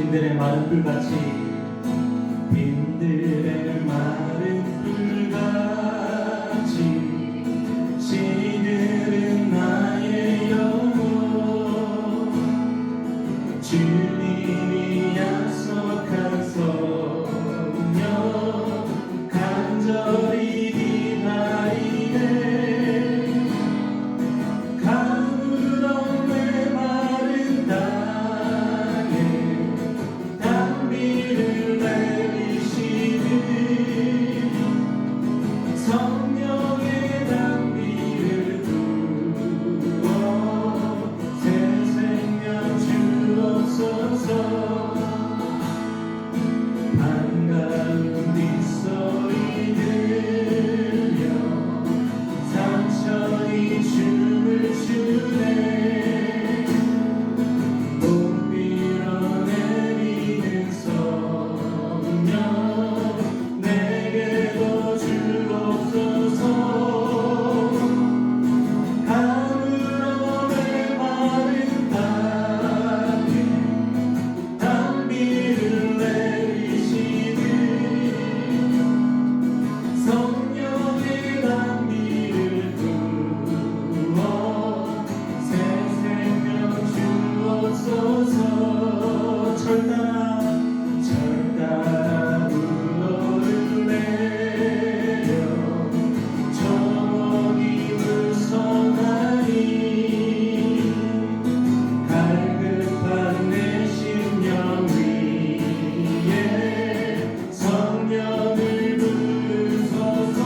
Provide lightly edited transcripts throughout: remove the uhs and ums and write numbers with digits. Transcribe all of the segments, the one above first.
빈들의 마른 풀같이 빈들의 마른 풀같이 시들은 나의 영혼 주님이 약속한 성령 간절히 기다리네 가물어 메마른 땅에 단비를 내리시는 성령의 단비를 부어 새 생명 주옵소서 반가운 빗소리 들려 산천이 춤을 추네 봄비로 내리는 성령 내게도 주옵소서 가물어 메마른 땅에 단비를 내리시는 성령의 단비를 부어 새 생명 주옵소서 철따라 우로를 내려 정원이 물성하니 갈급한 내 심령 위에 성령을 부으소서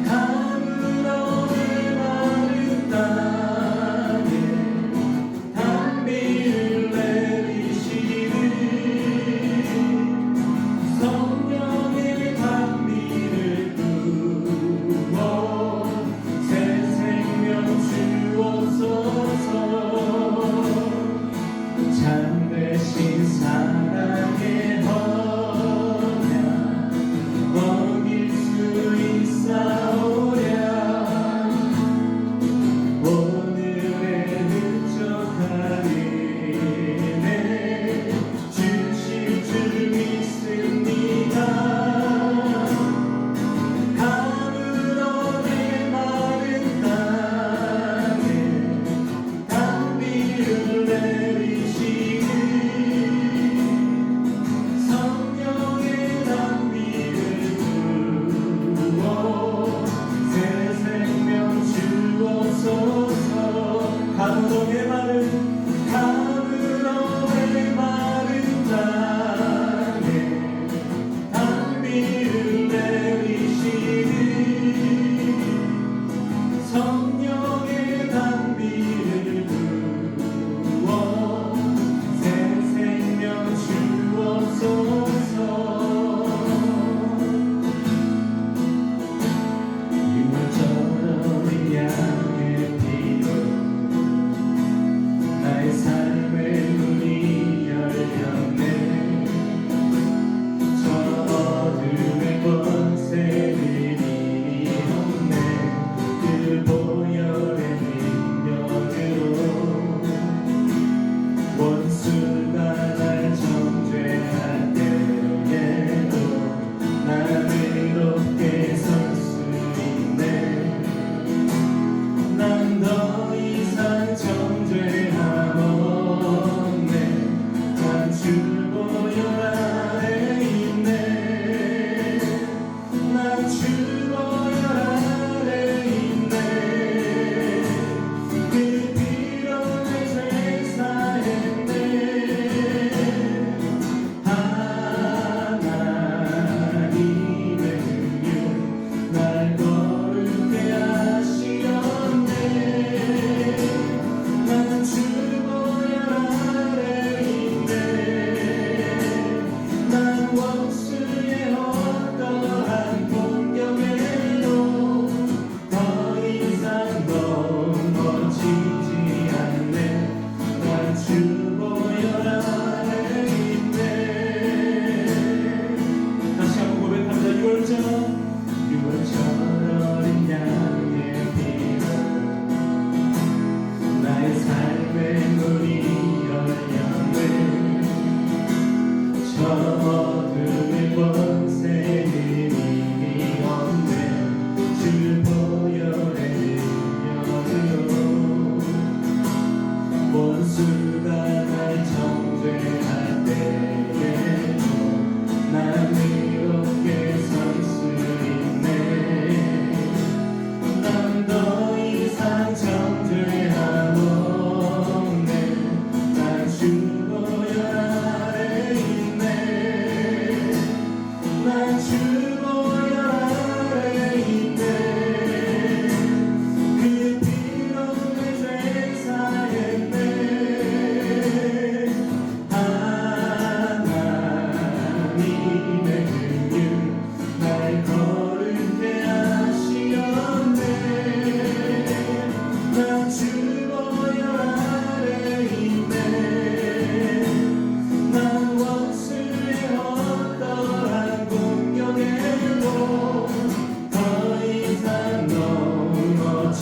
가물어 메마른 땅에 단비를 내리시는 성령의 단비를 부어 새 생명 주옵소서 참되신 사랑의 언약 어길 수 있사오랴 오늘의 흡족하리네 주실 줄 믿습니다 가물어 메마른 땅에 단비를 내리시는 성령의 단비를 부어 새 생명 주옵소서 가물어 메마른 땅에 단비를 내리시는 성령의 단비를 부어 새 생명 주옵소서 유월처럼 양의 피로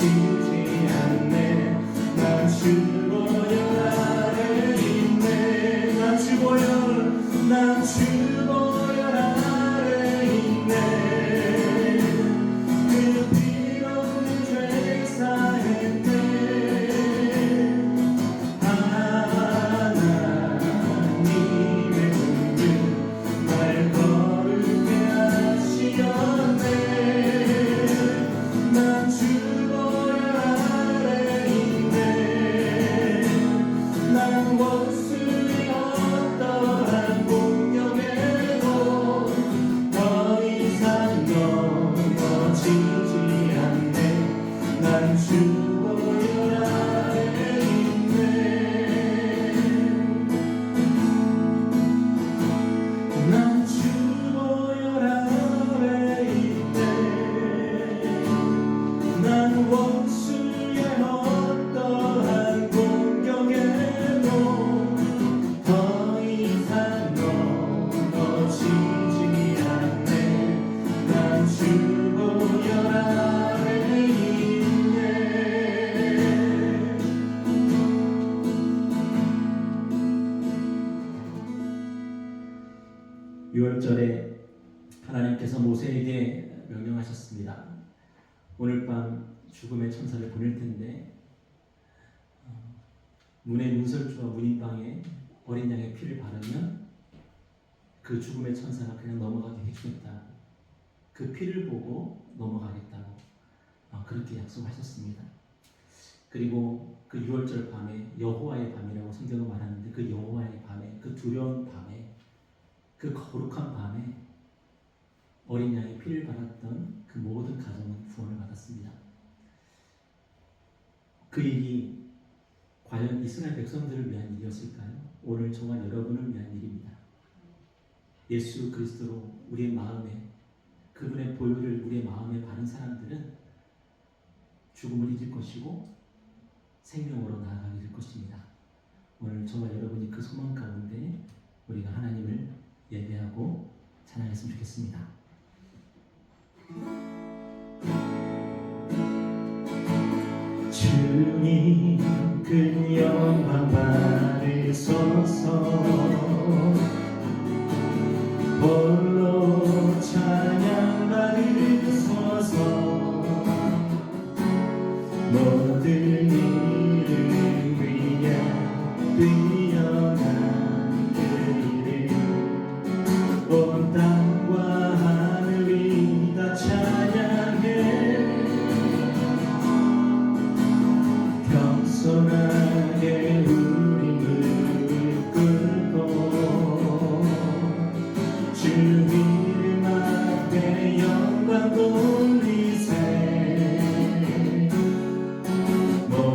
지지 않네. 난 주보혈 아래 있네. 난 주보혈 아래 있네. 그 피로 내 죄 사했네. 하나님의 은혜 날 거룩해 하시었네. 난 주보혈 아래 있네. 난 원수의 어떠한 공격에도 더 이상 넘어지지 않네. 난 주보혈 아래 있네. 난 주보혈 아래 있네. 난 원수의 어떠한 공격에도 더 이상 넘어지지 않네. 난 주보혈 아래 있네. 6월절에 하나님께서 모세에게 명령하셨습니다. 오늘 밤 죽음의 천사를 보낼 텐데 문의 문설주와 문인방에 어린 양의 피를 바르면 그 죽음의 천사가 그냥 넘어가게 해주겠다. 그 피를 보고 넘어가겠다고 그렇게 약속하셨습니다. 그리고 그 6월절 밤에 여호와의 밤이라고 성경은 말하는데 그 여호와의 밤에, 그 두려운 밤에, 그 거룩한 밤에 어린 양의 피를 받았던 그 모든 가정은 구원을 받았습니다. 그 일이 과연 이스라엘 백성들을 위한 일이었을까요? 오늘 저와 여러분을 위한 일입니다. 예수 그리스도로 우리의 마음에, 그분의 보혈을 우리의 마음에 바른 사람들은 죽음을 이길 것이고 생명으로 나아가게 될 것입니다. 오늘 저와 여러분이 그 소망 가운데 우리가 하나님을 예배하고 찬양했으면 좋겠습니다. 주님 그 영광 받으소서. 홀로 찬양 받으소서. 모든 일을 위한 뛰어난 그 이름 온 땅과 하늘이 다 찬양해. 겸손하게 우리 무릎 꿇고 주 이름 앞에 영광 돌리세. 모든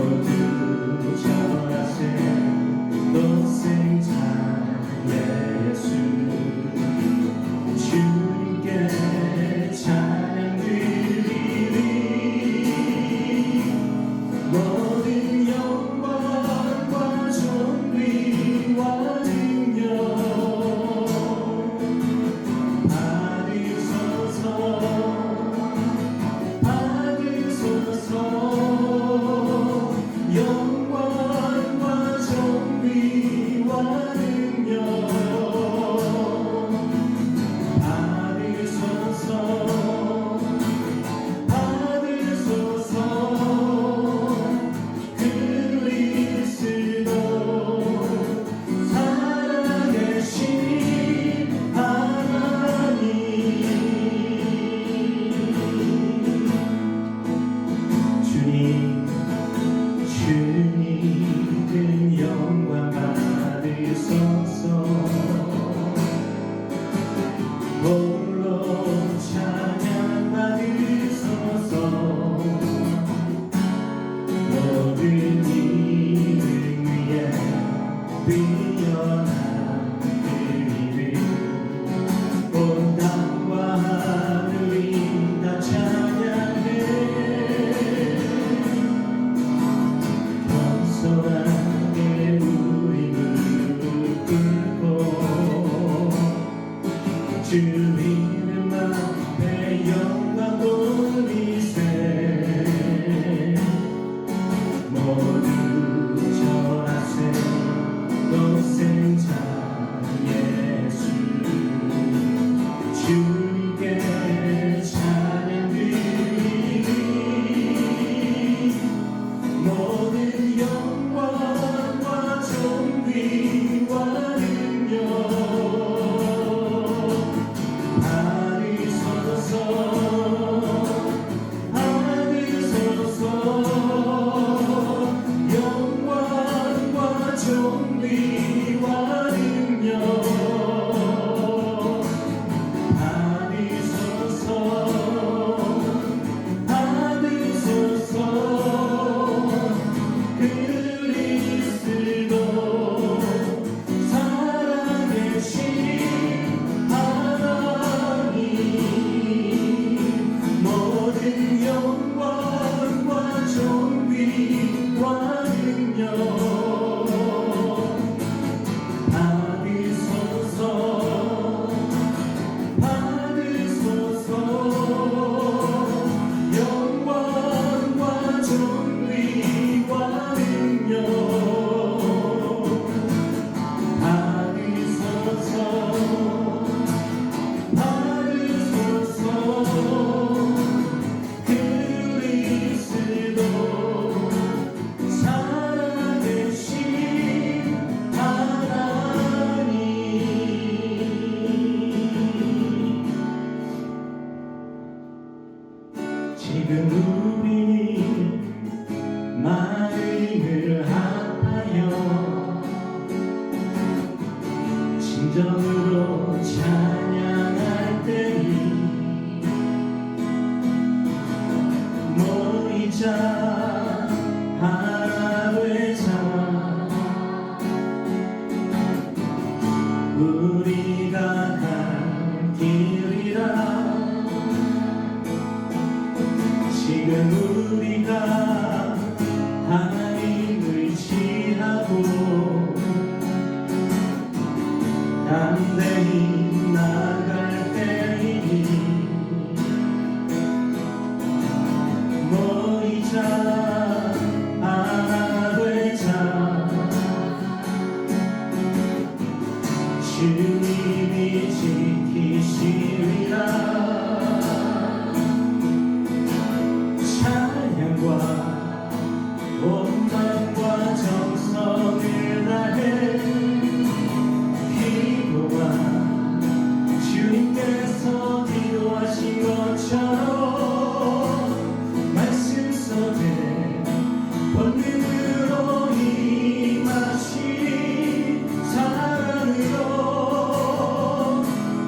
마음을 합하여 진정으로 찬양할 때니 모이자 하나 되자 우리가 갈 길이라 지금 우리가 하나님을 취하고 담대히 나갈 때이니 모이자 하나 되자 주님이 지키시리라 온 마음과 정성을 다해 기도와 주님께서 기도하신 것처럼 말씀 속에 본능으로 임하신 사랑으로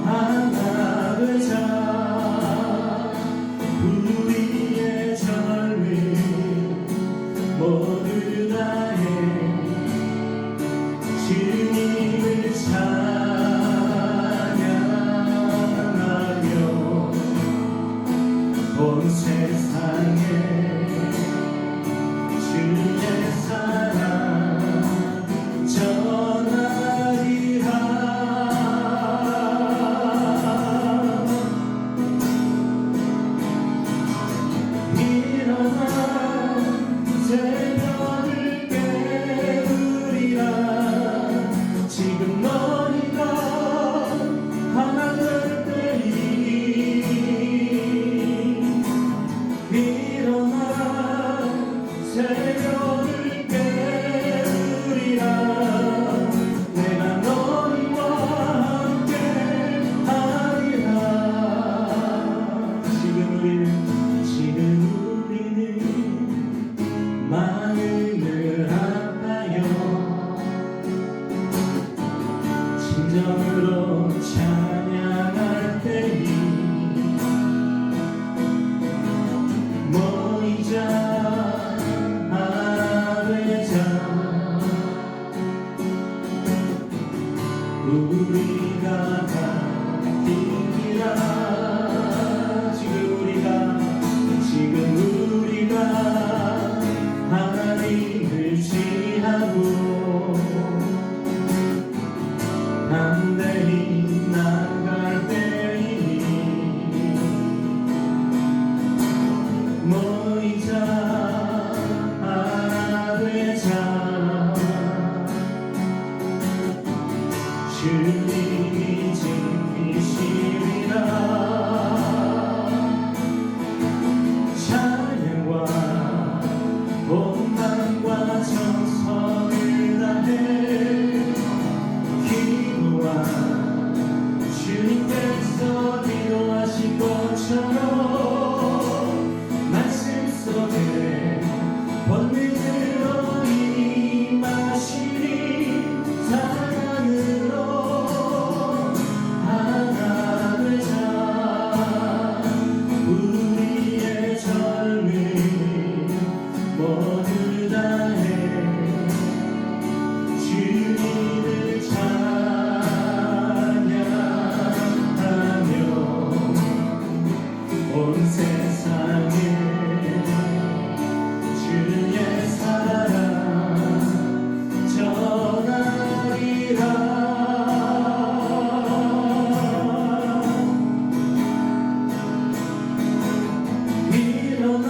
하나 되자 우리의 젊은 모두 다해 주님을 찬양하며 온 세상에 주의 사랑 전하리라 일어나 새벽을 깨우리라 지금 너희가 하나 될 때니 일어나 새벽을 깨우리라 내가 너희와 함께 하리라 지금 우리는 마음을 합하여 진정으로 찬양할 때니 모이자 하나 되자 우리가 가기라 지금 우리가 하나님을 취하고 담대히 나갈 때이니 모이자 하나 되자 주님이 지키시리라 찬양과 온 마음과 정성을 다해 기도와 주님께서 기도하신 것처럼 말씀 속에 본능으로 임하시니 사랑으로 하나 되자 우리의 젊은 모두 다해 주님을 찬양하며 온 세상에 주의 사랑 전하리라 일어나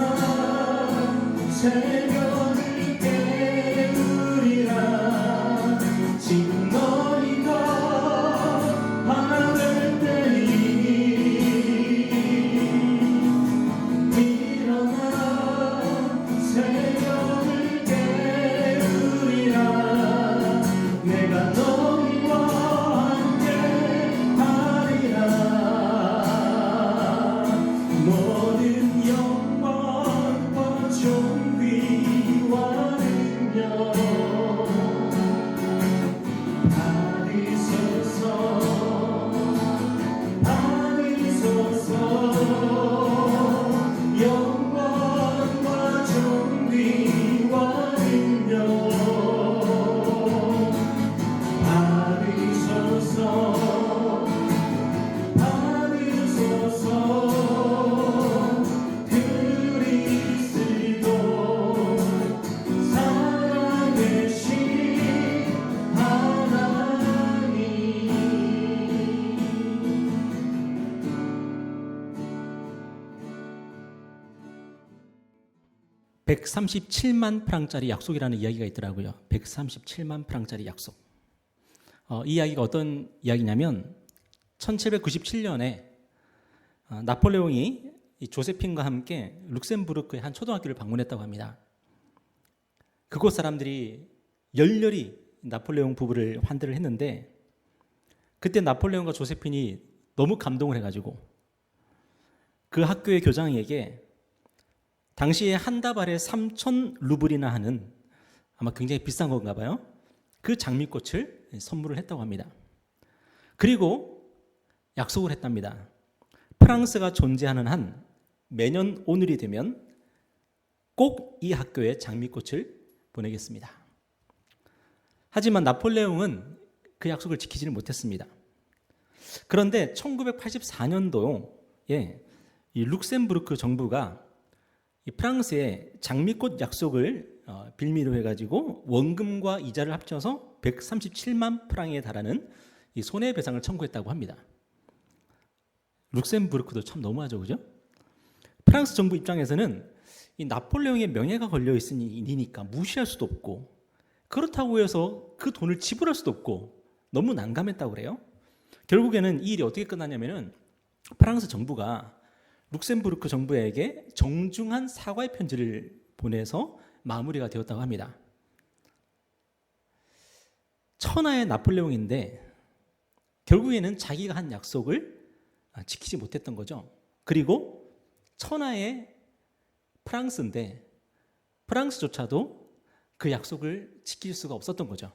새벽을 깨우리라 지금 너희가 하나 될 때니 일어나 새벽을 깨우리라 내가 너희와 함께 하리라 모든 영광과 존귀와 137만 프랑짜리 약속이라는 이야기가 있더라고요. 137만 프랑짜리 약속. 이 이야기가 어떤 이야기냐면 1797년에 나폴레옹이 이 조세핀과 함께 룩셈부르크의 한 초등학교를 방문했다고 합니다. 그곳 사람들이 열렬히 나폴레옹 부부를 환대를 했는데 그때 나폴레옹과 조세핀이 너무 감동을 해가지고 그 학교의 교장에게 당시에 한 다발에 3,000 루블이나 하는 아마 굉장히 비싼 건가 봐요. 그 장미꽃을 선물을 했다고 합니다. 그리고 약속을 했답니다. 프랑스가 존재하는 한 매년 오늘이 되면 꼭 이 학교에 장미꽃을 보내겠습니다. 하지만 나폴레옹은 그 약속을 지키지는 못했습니다. 그런데 1984년도에 이 룩셈부르크 정부가 이 프랑스의 장미꽃 약속을 빌미로 해가지고 원금과 이자를 합쳐서 137만 프랑에 달하는 이 손해배상을 청구했다고 합니다. 룩셈부르크도 참 너무하죠, 그죠? 프랑스 정부 입장에서는 이 나폴레옹의 명예가 걸려 있으니까 무시할 수도 없고 그렇다고 해서 그 돈을 지불할 수도 없고 너무 난감했다고 그래요. 결국에는 이 일이 어떻게 끝나냐면은 프랑스 정부가 룩셈부르크 정부에게 정중한 사과의 편지를 보내서 마무리가 되었다고 합니다. 천하의 나폴레옹인데 결국에는 자기가 한 약속을 지키지 못했던 거죠. 그리고 천하의 프랑스인데 프랑스조차도 그 약속을 지킬 수가 없었던 거죠.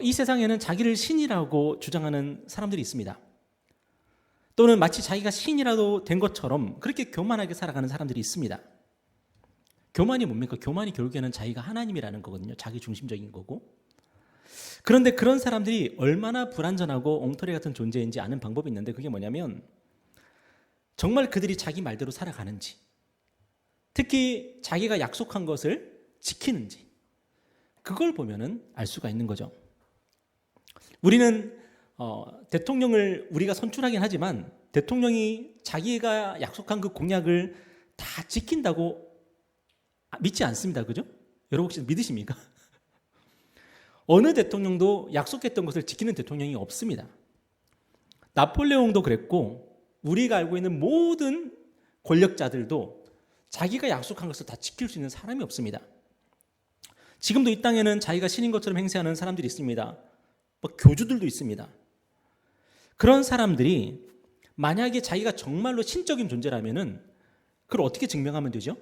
이 세상에는 자기를 신이라고 주장하는 사람들이 있습니다. 또는 마치 자기가 신이라도 된 것처럼 그렇게 교만하게 살아가는 사람들이 있습니다. 교만이 뭡니까? 교만이 결국에는 자기가 하나님이라는 거거든요. 자기 중심적인 거고. 그런데 그런 사람들이 얼마나 불완전하고 엉터리 같은 존재인지 아는 방법이 있는데 그게 뭐냐면 정말 그들이 자기 말대로 살아가는지, 특히 자기가 약속한 것을 지키는지 그걸 보면은 알 수가 있는 거죠. 우리는 대통령을 우리가 선출하긴 하지만 대통령이 자기가 약속한 그 공약을 다 지킨다고 믿지 않습니다. 그죠? 여러분 혹시 믿으십니까? 어느 대통령도 약속했던 것을 지키는 대통령이 없습니다. 나폴레옹도 그랬고 우리가 알고 있는 모든 권력자들도 자기가 약속한 것을 다 지킬 수 있는 사람이 없습니다. 지금도 이 땅에는 자기가 신인 것처럼 행세하는 사람들이 있습니다. 교주들도 있습니다. 그런 사람들이 만약에 자기가 정말로 신적인 존재라면은 그걸 어떻게 증명하면 되죠?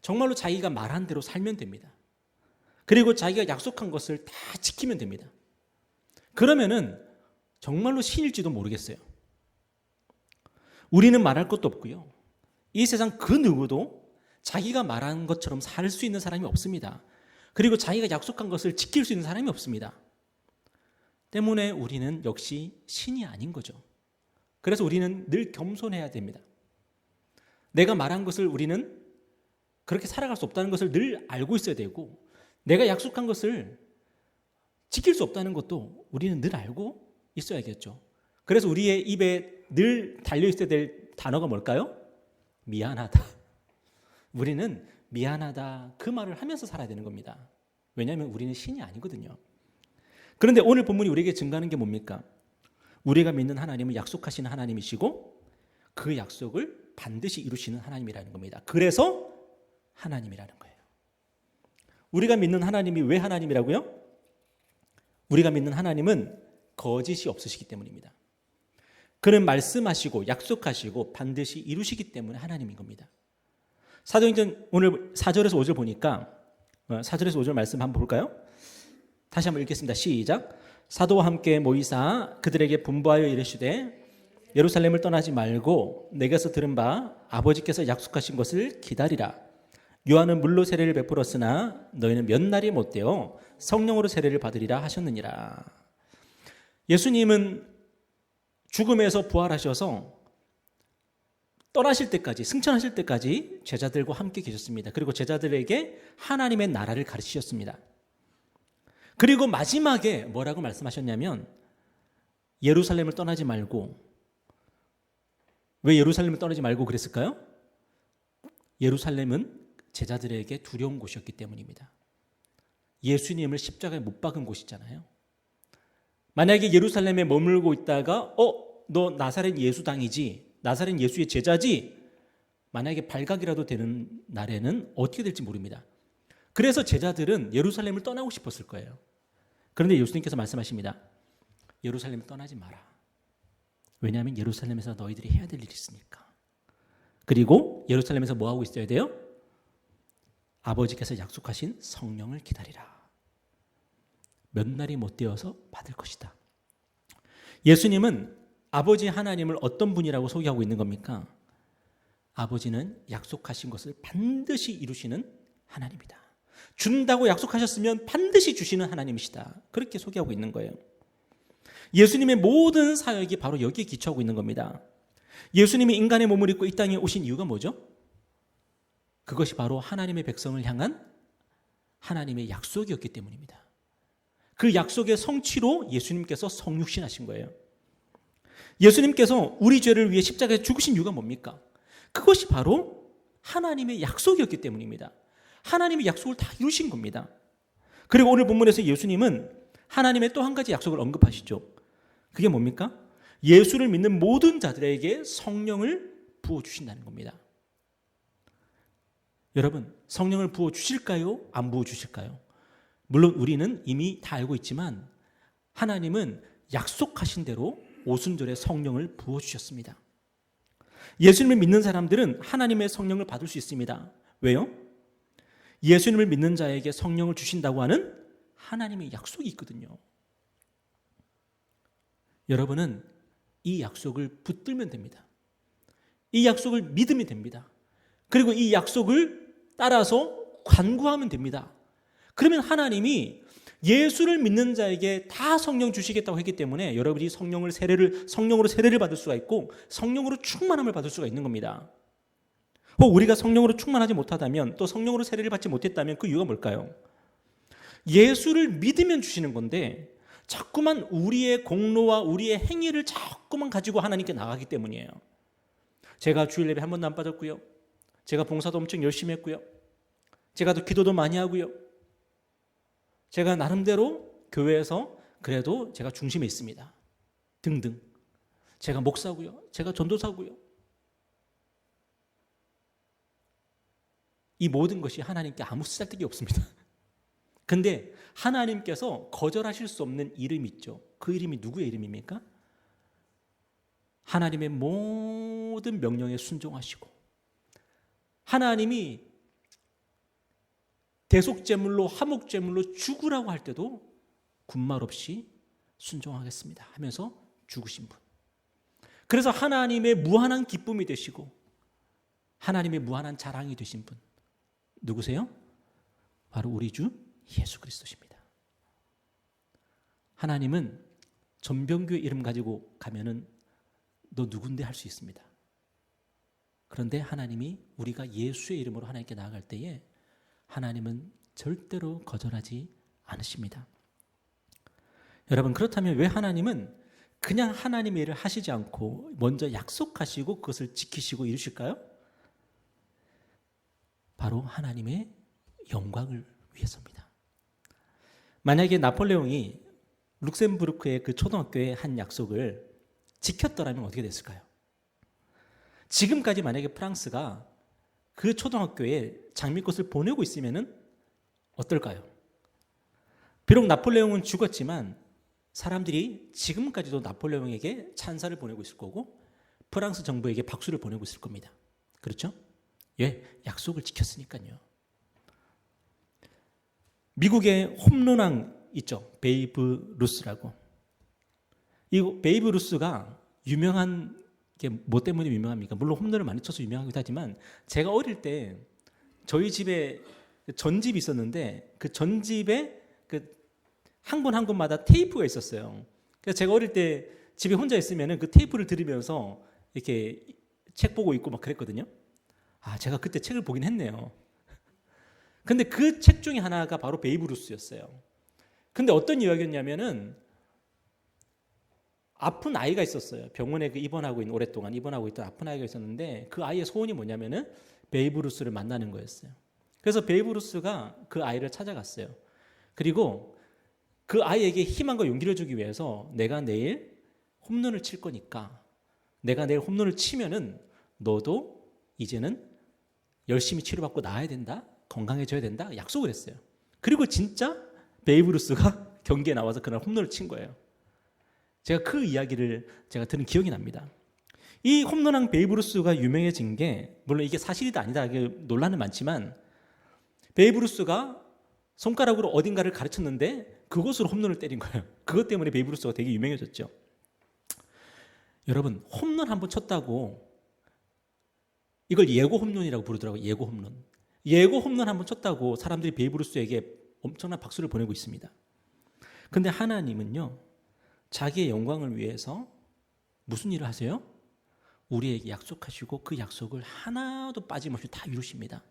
정말로 자기가 말한 대로 살면 됩니다. 그리고 자기가 약속한 것을 다 지키면 됩니다. 그러면은 정말로 신일지도 모르겠어요. 우리는 말할 것도 없고요. 이 세상 그 누구도 자기가 말한 것처럼 살 수 있는 사람이 없습니다. 그리고 자기가 약속한 것을 지킬 수 있는 사람이 없습니다. 때문에 우리는 역시 신이 아닌 거죠. 그래서 우리는 늘 겸손해야 됩니다. 내가 말한 것을 우리는 그렇게 살아갈 수 없다는 것을 늘 알고 있어야 되고 내가 약속한 것을 지킬 수 없다는 것도 우리는 늘 알고 있어야겠죠. 그래서 우리의 입에 늘 달려있어야 될 단어가 뭘까요? 미안하다. 우리는 미안하다 그 말을 하면서 살아야 되는 겁니다. 왜냐하면 우리는 신이 아니거든요. 그런데 오늘 본문이 우리에게 증거하는 게 뭡니까? 우리가 믿는 하나님은 약속하시는 하나님이시고 그 약속을 반드시 이루시는 하나님이라는 겁니다. 그래서 하나님이라는 거예요. 우리가 믿는 하나님이 왜 하나님이라고요? 우리가 믿는 하나님은 거짓이 없으시기 때문입니다. 그는 말씀하시고 약속하시고 반드시 이루시기 때문에 하나님인 겁니다. 사도행전 오늘 4절에서 5절 보니까 4절에서 5절 말씀 한번 볼까요? 다시 한번 읽겠습니다. 시작. 사도와 함께 모이사 그들에게 분부하여 이르시되 예루살렘을 떠나지 말고 내게서 들은 바 아버지께서 약속하신 것을 기다리라. 요한은 물로 세례를 베풀었으나 너희는 몇 날이 못되어 성령으로 세례를 받으리라 하셨느니라. 예수님은 죽음에서 부활하셔서 떠나실 때까지 승천하실 때까지 제자들과 함께 계셨습니다. 그리고 제자들에게 하나님의 나라를 가르치셨습니다. 그리고 마지막에 뭐라고 말씀하셨냐면 예루살렘을 떠나지 말고 왜 예루살렘을 떠나지 말고 그랬을까요? 예루살렘은 제자들에게 두려운 곳이었기 때문입니다. 예수님을 십자가에 못 박은 곳이잖아요. 만약에 예루살렘에 머물고 있다가 너 나사렛 예수당이지, 나사렛 예수의 제자지, 만약에 발각이라도 되는 날에는 어떻게 될지 모릅니다. 그래서 제자들은 예루살렘을 떠나고 싶었을 거예요. 그런데 예수님께서 말씀하십니다. 예루살렘을 떠나지 마라. 왜냐하면 예루살렘에서 너희들이 해야 될 일이 있으니까. 그리고 예루살렘에서 뭐 하고 있어야 돼요? 아버지께서 약속하신 성령을 기다리라. 몇 날이 못 되어서 받을 것이다. 예수님은 아버지 하나님을 어떤 분이라고 소개하고 있는 겁니까? 아버지는 약속하신 것을 반드시 이루시는 하나님이다. 준다고 약속하셨으면 반드시 주시는 하나님이시다. 그렇게 소개하고 있는 거예요. 예수님의 모든 사역이 바로 여기에 기초하고 있는 겁니다. 예수님이 인간의 몸을 입고 이 땅에 오신 이유가 뭐죠? 그것이 바로 하나님의 백성을 향한 하나님의 약속이었기 때문입니다. 그 약속의 성취로 예수님께서 성육신하신 거예요. 예수님께서 우리 죄를 위해 십자가에 죽으신 이유가 뭡니까? 그것이 바로 하나님의 약속이었기 때문입니다. 하나님의 약속을 다 이루신 겁니다. 그리고 오늘 본문에서 예수님은 하나님의 또 한 가지 약속을 언급하시죠. 그게 뭡니까? 예수를 믿는 모든 자들에게 성령을 부어주신다는 겁니다. 여러분, 성령을 부어주실까요? 안 부어주실까요? 물론 우리는 이미 다 알고 있지만 하나님은 약속하신 대로 오순절에 성령을 부어주셨습니다. 예수님을 믿는 사람들은 하나님의 성령을 받을 수 있습니다. 왜요? 예수님을 믿는 자에게 성령을 주신다고 하는 하나님의 약속이 있거든요. 여러분은 이 약속을 붙들면 됩니다. 이 약속을 믿으면 됩니다. 그리고 이 약속을 따라서 간구하면 됩니다. 그러면 하나님이 예수를 믿는 자에게 다 성령 주시겠다고 했기 때문에 여러분이 성령으로 세례를 받을 수가 있고 성령으로 충만함을 받을 수가 있는 겁니다. 우리가 성령으로 충만하지 못하다면 또 성령으로 세례를 받지 못했다면 그 이유가 뭘까요? 예수를 믿으면 주시는 건데 자꾸만 우리의 공로와 우리의 행위를 자꾸만 가지고 하나님께 나가기 때문이에요. 제가 주일 예배 한 번도 안 빠졌고요. 제가 봉사도 엄청 열심히 했고요. 제가 또 기도도 많이 하고요. 제가 나름대로 교회에서 그래도 제가 중심에 있습니다. 등등. 제가 목사고요. 제가 전도사고요. 이 모든 것이 하나님께 아무 쓰잘데기 없습니다. 근데 하나님께서 거절하실 수 없는 이름이 있죠. 그 이름이 누구의 이름입니까? 하나님의 모든 명령에 순종하시고 하나님이 대속제물로 화목제물로 죽으라고 할 때도 군말 없이 순종하겠습니다 하면서 죽으신 분. 그래서 하나님의 무한한 기쁨이 되시고 하나님의 무한한 자랑이 되신 분 누구세요? 바로 우리 주 예수 그리스도십니다. 하나님은 전병규의 이름 가지고 가면은 너 누군데 할 수 있습니다. 그런데 하나님이 우리가 예수의 이름으로 하나님께 나아갈 때에 하나님은 절대로 거절하지 않으십니다. 여러분, 그렇다면 왜 하나님은 그냥 하나님의 일을 하시지 않고 먼저 약속하시고 그것을 지키시고 이루실까요? 바로 하나님의 영광을 위해서입니다. 만약에 나폴레옹이 룩셈부르크의 그 초등학교의 한 약속을 지켰더라면 어떻게 됐을까요? 지금까지 만약에 프랑스가 그 초등학교에 장미꽃을 보내고 있으면 어떨까요? 비록 나폴레옹은 죽었지만 사람들이 지금까지도 나폴레옹에게 찬사를 보내고 있을 거고 프랑스 정부에게 박수를 보내고 있을 겁니다. 그렇죠? 예, 약속을 지켰으니까요. 미국의 홈런왕 있죠. 베이브 루스라고. 이 베이브 루스가 유명한 게 뭐 때문에 유명합니까? 물론 홈런을 많이 쳐서 유명하기도 하지만 제가 어릴 때 저희 집에 전집이 있었는데 그 전집에 그 한 권 한 권마다 테이프가 있었어요. 그래서 제가 어릴 때 집에 혼자 있으면 그 테이프를 들으면서 이렇게 책 보고 있고 막 그랬거든요. 제가 그때 책을 보긴 했네요. 근데 그 책 중에 하나가 바로 베이브 루스였어요. 근데 어떤 이야기였냐면은 아픈 아이가 있었어요. 병원에 오랫동안 입원하고 있던 아픈 아이가 있었는데 그 아이의 소원이 뭐냐면은 베이브 루스를 만나는 거였어요. 그래서 베이브 루스가 그 아이를 찾아갔어요. 그리고 그 아이에게 희망과 용기를 주기 위해서 내가 내일 홈런을 칠 거니까 내가 내일 홈런을 치면은 너도 이제는 열심히 치료받고 나아야 된다. 건강해져야 된다. 약속을 했어요. 그리고 진짜 베이브 루스가 경기에 나와서 그날 홈런을 친 거예요. 제가 그 이야기를 제가 들은 기억이 납니다. 이 홈런왕 베이브 루스가 유명해진 게 물론 이게 사실이다 아니다 논란은 많지만 베이브 루스가 손가락으로 어딘가를 가르쳤는데 그곳으로 홈런을 때린 거예요. 그것 때문에 베이브 루스가 되게 유명해졌죠. 여러분 홈런 한번 쳤다고 이걸 예고 홈런이라고 부르더라고요. 예고 홈런. 예고 홈런 한번 쳤다고 사람들이 베이브 루스에게 엄청난 박수를 보내고 있습니다. 근데 하나님은요. 자기의 영광을 위해서 무슨 일을 하세요? 우리에게 약속하시고 그 약속을 하나도 빠짐없이 다 이루십니다.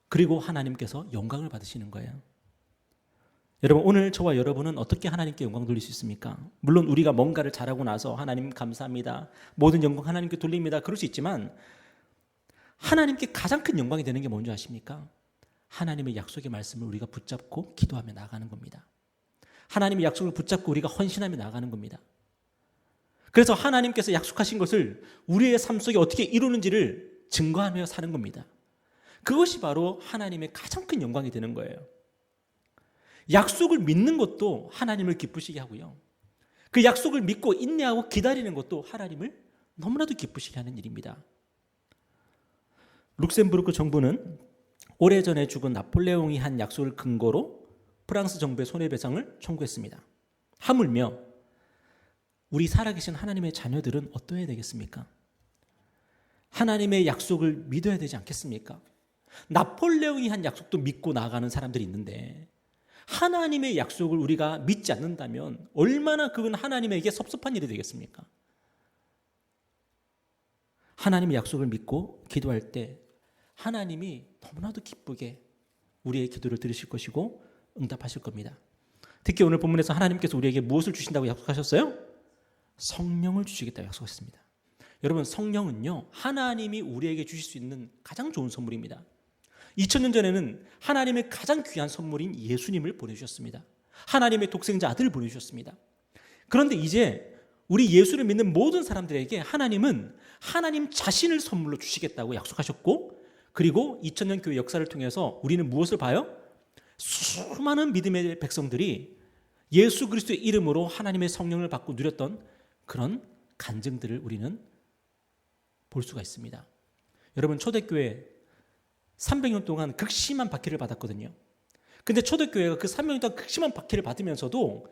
그리고 하나님께서 영광을 받으시는 거예요. 여러분 오늘 저와 여러분은 어떻게 하나님께 영광 돌릴 수 있습니까? 물론 우리가 뭔가를 잘하고 나서 하나님 감사합니다. 모든 영광 하나님께 돌립니다. 그럴 수 있지만 하나님께 가장 큰 영광이 되는 게 뭔지 아십니까? 하나님의 약속의 말씀을 우리가 붙잡고 기도하며 나가는 겁니다. 하나님의 약속을 붙잡고 우리가 헌신하며 나가는 겁니다. 그래서 하나님께서 약속하신 것을 우리의 삶 속에 어떻게 이루는지를 증거하며 사는 겁니다. 그것이 바로 하나님의 가장 큰 영광이 되는 거예요. 약속을 믿는 것도 하나님을 기쁘시게 하고요. 그 약속을 믿고 인내하고 기다리는 것도 하나님을 너무나도 기쁘시게 하는 일입니다. 룩셈부르크 정부는 오래전에 죽은 나폴레옹이 한 약속을 근거로 프랑스 정부의 손해배상을 청구했습니다. 하물며 우리 살아계신 하나님의 자녀들은 어떠해야 되겠습니까? 하나님의 약속을 믿어야 되지 않겠습니까? 나폴레옹이 한 약속도 믿고 나아가는 사람들이 있는데 하나님의 약속을 우리가 믿지 않는다면 얼마나 그건 하나님에게 섭섭한 일이 되겠습니까? 하나님의 약속을 믿고 기도할 때 하나님이 너무나도 기쁘게 우리의 기도를 들으실 것이고 응답하실 겁니다. 특히 오늘 본문에서 하나님께서 우리에게 무엇을 주신다고 약속하셨어요? 성령을 주시겠다고 약속했습니다. 여러분 성령은요 하나님이 우리에게 주실 수 있는 가장 좋은 선물입니다. 2000년 전에는 하나님의 가장 귀한 선물인 예수님을 보내주셨습니다. 하나님의 독생자 아들을 보내주셨습니다. 그런데 이제 우리 예수를 믿는 모든 사람들에게 하나님은 하나님 자신을 선물로 주시겠다고 약속하셨고 그리고 2000년 교회 역사를 통해서 우리는 무엇을 봐요? 수많은 믿음의 백성들이 예수 그리스도의 이름으로 하나님의 성령을 받고 누렸던 그런 간증들을 우리는 볼 수가 있습니다. 여러분 초대교회 300년 동안 극심한 박해를 받았거든요. 근데 초대교회가 그 300년 동안 극심한 박해를 받으면서도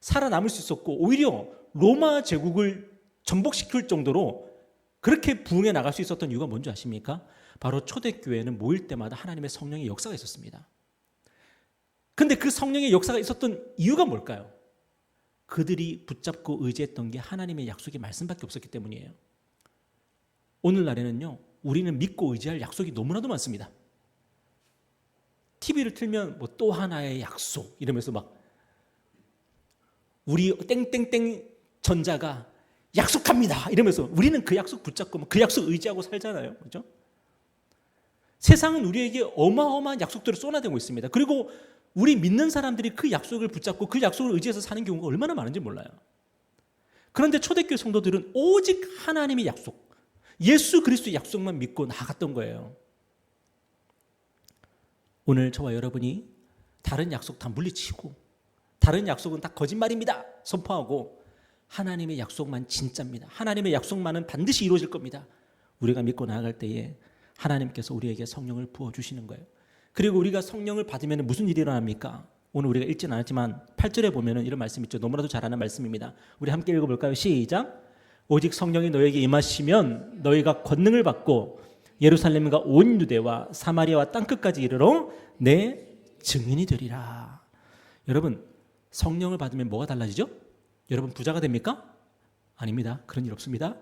살아남을 수 있었고 오히려 로마 제국을 전복시킬 정도로 그렇게 부흥해 나갈 수 있었던 이유가 뭔지 아십니까? 바로 초대교회는 모일 때마다 하나님의 성령의 역사가 있었습니다. 근데 그 성령의 역사가 있었던 이유가 뭘까요? 그들이 붙잡고 의지했던 게 하나님의 약속의 말씀밖에 없었기 때문이에요. 오늘날에는요 우리는 믿고 의지할 약속이 너무나도 많습니다. TV를 틀면 뭐 또 하나의 약속 이러면서 막 우리 땡땡땡 전자가 약속합니다 이러면서 우리는 그 약속 붙잡고 그 약속 의지하고 살잖아요. 그렇죠? 세상은 우리에게 어마어마한 약속들을 쏟아내고 있습니다. 그리고 우리 믿는 사람들이 그 약속을 붙잡고 그 약속을 의지해서 사는 경우가 얼마나 많은지 몰라요. 그런데 초대교회 성도들은 오직 하나님의 약속, 예수 그리스도의 약속만 믿고 나아갔던 거예요. 오늘 저와 여러분이 다른 약속 다 물리치고 다른 약속은 다 거짓말입니다 선포하고 하나님의 약속만 진짜입니다. 하나님의 약속만은 반드시 이루어질 겁니다. 우리가 믿고 나아갈 때에 하나님께서 우리에게 성령을 부어주시는 거예요. 그리고 우리가 성령을 받으면 무슨 일이 일어납니까? 오늘 우리가 읽지는 않았지만 8절에 보면 이런 말씀 있죠. 너무나도 잘 아는 말씀입니다. 우리 함께 읽어볼까요? 시작. 오직 성령이 너에게 임하시면 너희가 권능을 받고 예루살렘과 온 유대와 사마리아와 땅끝까지 이르러 내 증인이 되리라. 여러분 성령을 받으면 뭐가 달라지죠? 여러분 부자가 됩니까? 아닙니다. 그런 일 없습니다.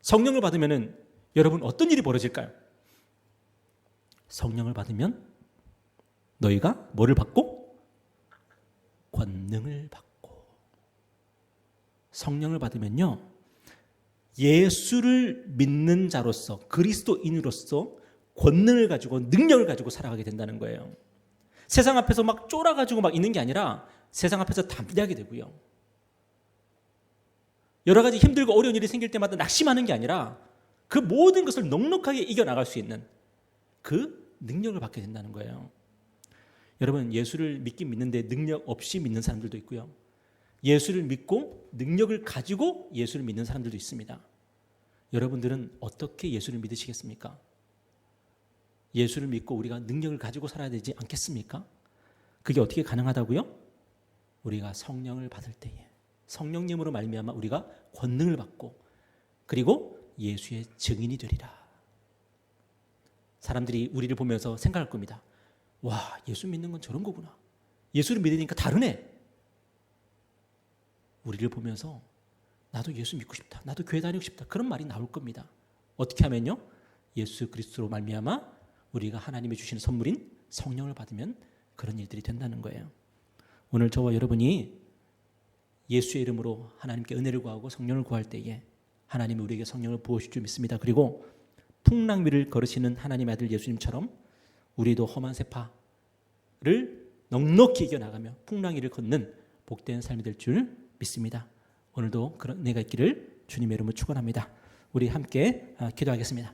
성령을 받으면 여러분 어떤 일이 벌어질까요? 성령을 받으면 너희가 뭐를 받고? 권능을 받고. 성령을 받으면요 예수를 믿는 자로서, 그리스도인으로서 권능을 가지고 능력을 가지고 살아가게 된다는 거예요. 세상 앞에서 막 쫄아가지고 막 있는 게 아니라 세상 앞에서 담대하게 되고요. 여러 가지 힘들고 어려운 일이 생길 때마다 낙심하는 게 아니라 그 모든 것을 넉넉하게 이겨나갈 수 있는 그 능력을 받게 된다는 거예요. 여러분, 예수를 믿긴 믿는데 능력 없이 믿는 사람들도 있고요. 예수를 믿고 능력을 가지고 예수를 믿는 사람들도 있습니다. 여러분들은 어떻게 예수를 믿으시겠습니까? 예수를 믿고 우리가 능력을 가지고 살아야 되지 않겠습니까? 그게 어떻게 가능하다고요? 우리가 성령을 받을 때에, 성령님으로 말미암아 우리가 권능을 받고 그리고 예수의 증인이 되리라. 사람들이 우리를 보면서 생각할 겁니다. 와, 예수 믿는 건 저런 거구나. 예수를 믿으니까 다르네. 우리를 보면서 나도 예수 믿고 싶다, 나도 교회 다니고 싶다, 그런 말이 나올 겁니다. 어떻게 하면요? 예수 그리스도로 말미암아 우리가 하나님이 주시는 선물인 성령을 받으면 그런 일들이 된다는 거예요. 오늘 저와 여러분이 예수의 이름으로 하나님께 은혜를 구하고 성령을 구할 때에 하나님이 우리에게 성령을 부어주실 줄 믿습니다. 그리고 풍랑 위를 걸으시는 하나님의 아들 예수님처럼 우리도 험한 세파를 넉넉히 이겨나가며 풍랑 위를 걷는 복된 삶이 될 줄 믿습니다. 오늘도 그런 은혜가 있기를 주님의 이름으로 축원합니다. 우리 함께 기도하겠습니다.